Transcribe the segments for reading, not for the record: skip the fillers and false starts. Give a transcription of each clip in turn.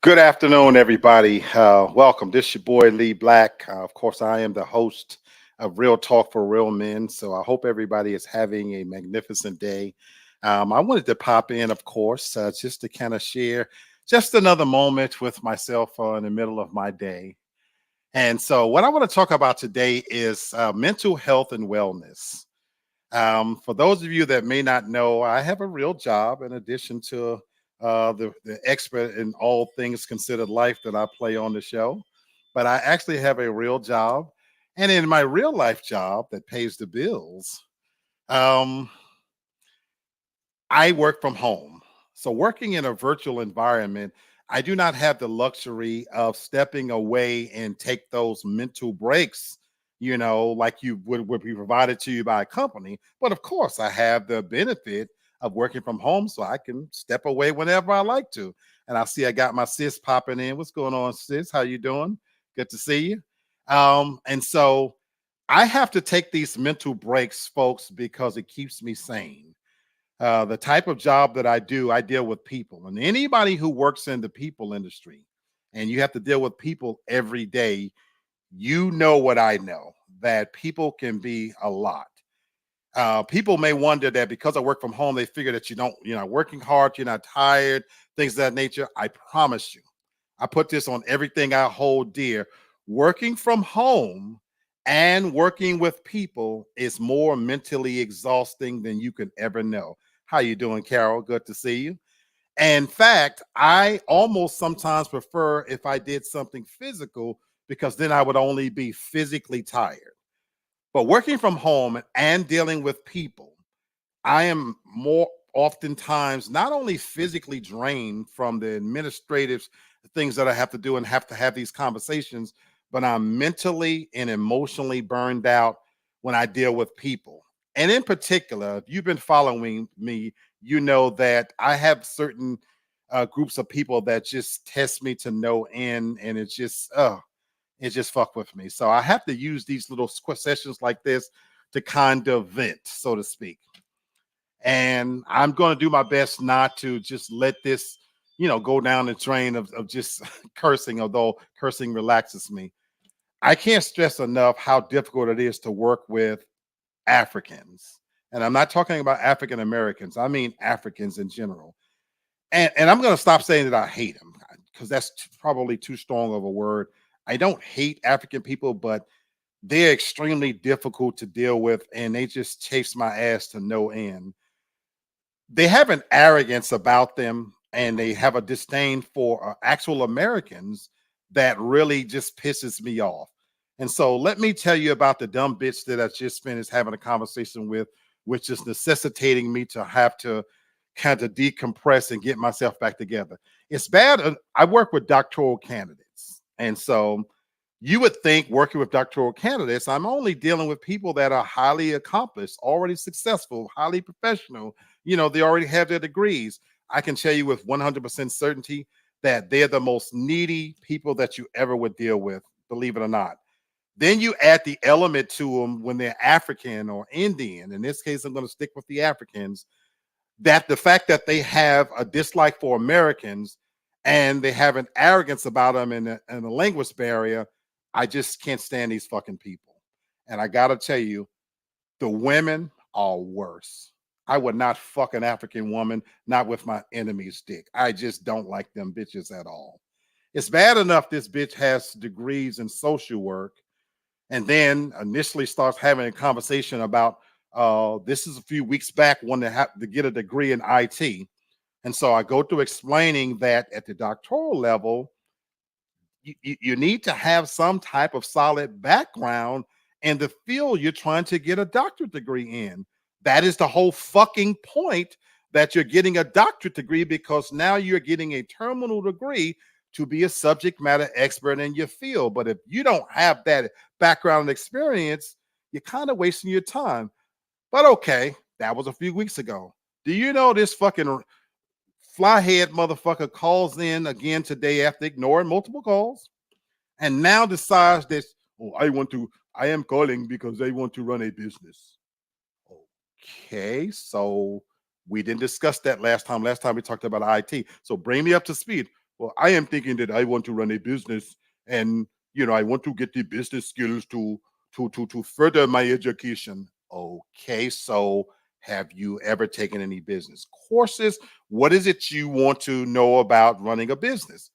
Good afternoon, everybody. Welcome. This is your boy Lee Black. Of course, I am the host of Real Talk for Real Men. So I hope everybody is having a magnificent day. I wanted to pop in, of course, just to kind of share just another moment with myself in the middle of my day. And so, what I want to talk about today is mental health and wellness. For those of you that may not know, I have a real job in addition to the expert in all things considered life that I play on the show. But I actually have a real job. And in my real life job that pays the bills, um, I work from home. So, working in a virtual environment, I do not have the luxury of stepping away and take those mental breaks, like you would be provided to you by a company. But of course, I have the benefit of working from home, so I can step away whenever I like to. And I see I got my sis popping in. What's going on, sis? How you doing? Good to see you. And so I have to take these mental breaks, folks, because it keeps me sane. The type of job that I do, I deal with people, and anybody who works in the people industry, and you have to deal with people every day. You know what I know, that people can be a lot. People may wonder that because I work from home, they figure that you're not working hard, you're not tired, things of that nature. I promise you, I put this on everything I hold dear. Working from home and working with people is more mentally exhausting than you can ever know. How you doing, Carol? Good to see you. In fact, I almost sometimes prefer if I did something physical because then I would only be physically tired. But working from home and dealing with people, I am more oftentimes not only physically drained from the administrative things that I have to do and have to have these conversations, but I'm mentally and emotionally burned out when I deal with people. And in particular, if you've been following me, you know that I have certain groups of people that just test me to no end, and it just fuck with me. So I have to use these little sessions like this to kind of vent, so to speak. And I'm going to do my best not to just let this, go down the drain of just cursing, although cursing relaxes me. I can't stress enough how difficult it is to work with Africans. And I'm not talking about African Americans, I mean Africans in general. And I'm going to stop saying that I hate them because that's probably too strong of a word. I don't hate African people, but they're extremely difficult to deal with and they just chase my ass to no end. They have an arrogance about them and they have a disdain for actual Americans that really just pisses me off. And so let me tell you about the dumb bitch that I just finished having a conversation with, which is necessitating me to have to kind of decompress and get myself back together. It's bad. I work with doctoral candidates. And so you would think working with doctoral candidates, I'm only dealing with people that are highly accomplished, already successful, highly professional. They already have their degrees. I can tell you with 100% certainty that they're the most needy people that you ever would deal with, believe it or not. Then you add the element to them when they're African or Indian. In this case, I'm going to stick with the Africans, that the fact that they have a dislike for Americans and they have an arrogance about them and a language barrier. I just can't stand these fucking people. And I got to tell you, the women are worse. I would not fuck an African woman, not with my enemy's dick. I just don't like them bitches at all. It's bad enough this bitch has degrees in social work and then initially starts having a conversation about this is a few weeks back when they have to get a degree in IT. And so I go through explaining that at the doctoral level, you need to have some type of solid background in the field you're trying to get a doctorate degree in. That is the whole fucking point, that you're getting a doctorate degree because now you're getting a terminal degree to be a subject matter expert in your field. But if you don't have that background and experience, you're kind of wasting your time. But okay, that was a few weeks ago. Do you know this fucking flyhead motherfucker calls in again today after ignoring multiple calls and now decides that, oh, I am calling because they want to run a business. Okay, so we didn't discuss that last time. Last time we talked about IT. So bring me up to speed. Well, I am thinking that I want to run a business, and I want to get the business skills to further my education. Okay, so have you ever taken any business courses? What is it you want to know about running a business?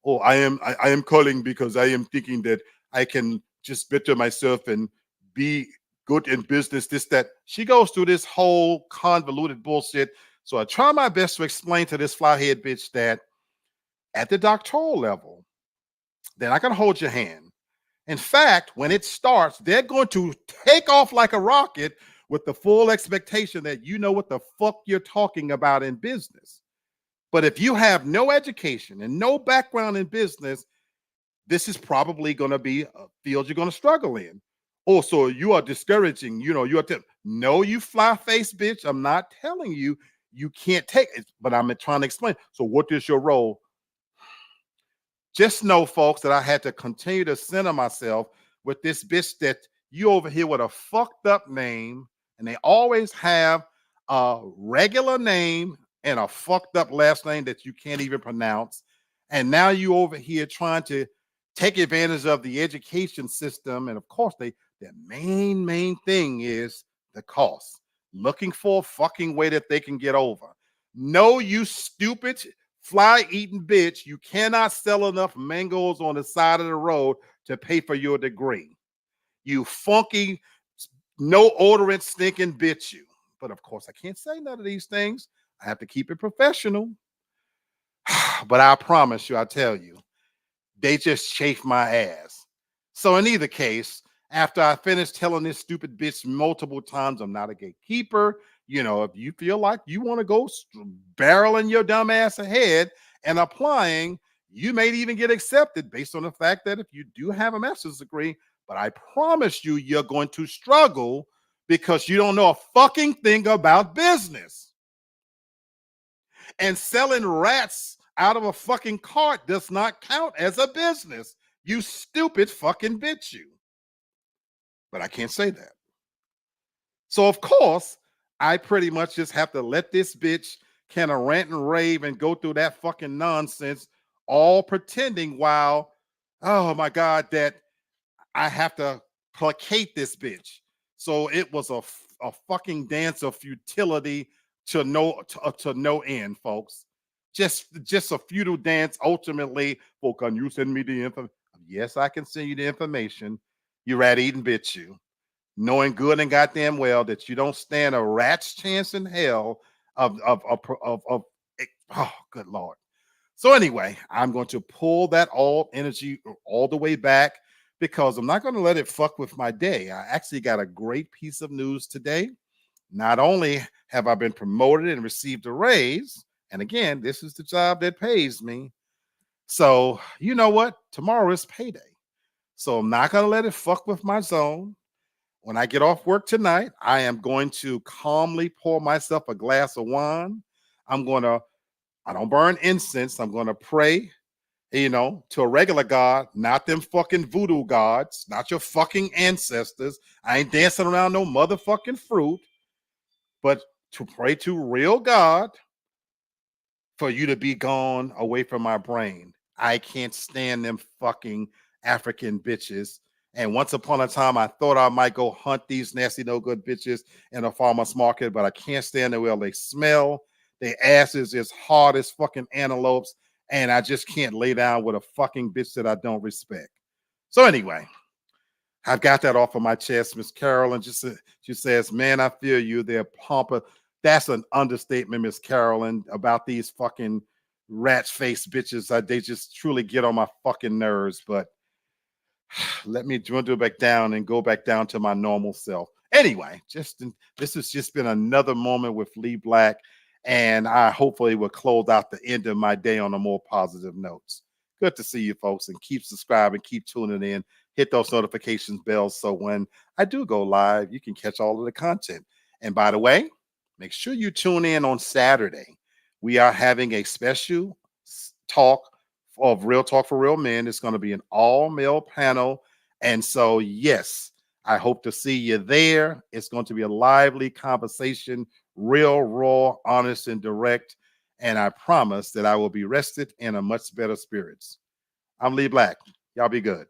Oh, I am calling because I am thinking that I can just better myself and be good in business. This, that. She goes through this whole convoluted bullshit. So I try my best to explain to this flyhead bitch that at the doctoral level, they're not going to hold your hand. In fact, when it starts, they're going to take off like a rocket with the full expectation that you know what the fuck you're talking about in business. But if you have no education and no background in business, this is probably going to be a field you're going to struggle in. Oh, so you are discouraging, no, you fly face bitch. I'm not telling you you can't take it, but I'm trying to explain. So, what is your role? Just know, folks, that I had to continue to center myself with this bitch that you over here with a fucked up name, and they always have a regular name and a fucked up last name that you can't even pronounce. And now you over here trying to take advantage of the education system. And of course, their main thing is the cost. Looking for a fucking way that they can get over. No, you stupid fly eating bitch, you cannot sell enough mangoes on the side of the road to pay for your degree. You funky, no odorant, stinking bitch, you. But of course, I can't say none of these things. I have to keep it professional. But I promise you, I tell you, they just chafe my ass. So in either case, after I finish telling this stupid bitch multiple times, I'm not a gatekeeper. If you feel like you want to go barreling your dumb ass ahead and applying, you may even get accepted based on the fact that if you do have a master's degree, but I promise you, you're going to struggle because you don't know a fucking thing about business. And selling rats out of a fucking cart does not count as a business. You stupid fucking bitch, you. But I can't say that. So, of course, I pretty much just have to let this bitch kind of rant and rave and go through that fucking nonsense, all pretending while, oh my God, that I have to placate this bitch. So it was a fucking dance of futility to no end, folks. Just a futile dance. Ultimately, well, can you send me the information? Yes, I can send you the information. You rat eating bitch, you. Knowing good and goddamn well that you don't stand a rat's chance in hell of oh, good lord. So anyway, I'm going to pull that all energy all the way back because I'm not going to let it fuck with my day. I actually got a great piece of news today. Not only have I been promoted and received a raise, and again, this is the job that pays me. So, you know what? Tomorrow is payday. So, I'm not going to let it fuck with my zone. When I get off work tonight, I am going to calmly pour myself a glass of wine. I don't burn incense. I'm going to pray, to a regular God, not them fucking voodoo gods, not your fucking ancestors. I ain't dancing around no motherfucking fruit, but to pray to real God for you to be gone away from my brain. I can't stand them fucking African bitches. And once upon a time, I thought I might go hunt these nasty, no good bitches in a farmer's market, but I can't stand the way they smell. Their asses is hard as fucking antelopes, and I just can't lay down with a fucking bitch that I don't respect. So anyway, I've got that off of my chest. Miss Carolyn she says, "Man, I feel you. They're pompous." That's an understatement, Miss Carolyn, about these fucking rat face bitches. They just truly get on my fucking nerves. But let me dwindle back down and go back down to my normal self. Anyway, this has just been another moment with Lee Black, and I hopefully will close out the end of my day on a more positive notes. Good to see you folks, and keep subscribing, keep tuning in, hit those notifications bells so when I do go live, you can catch all of the content. And by the way, make sure you tune in on Saturday. We are having a special talk of Real Talk for Real Men. It's going to be an all male panel. And so, yes, I hope to see you there. It's going to be a lively conversation, real, raw, honest, and direct. and I promise that I will be rested in a much better spirits. I'm Lee Black. Y'all be good.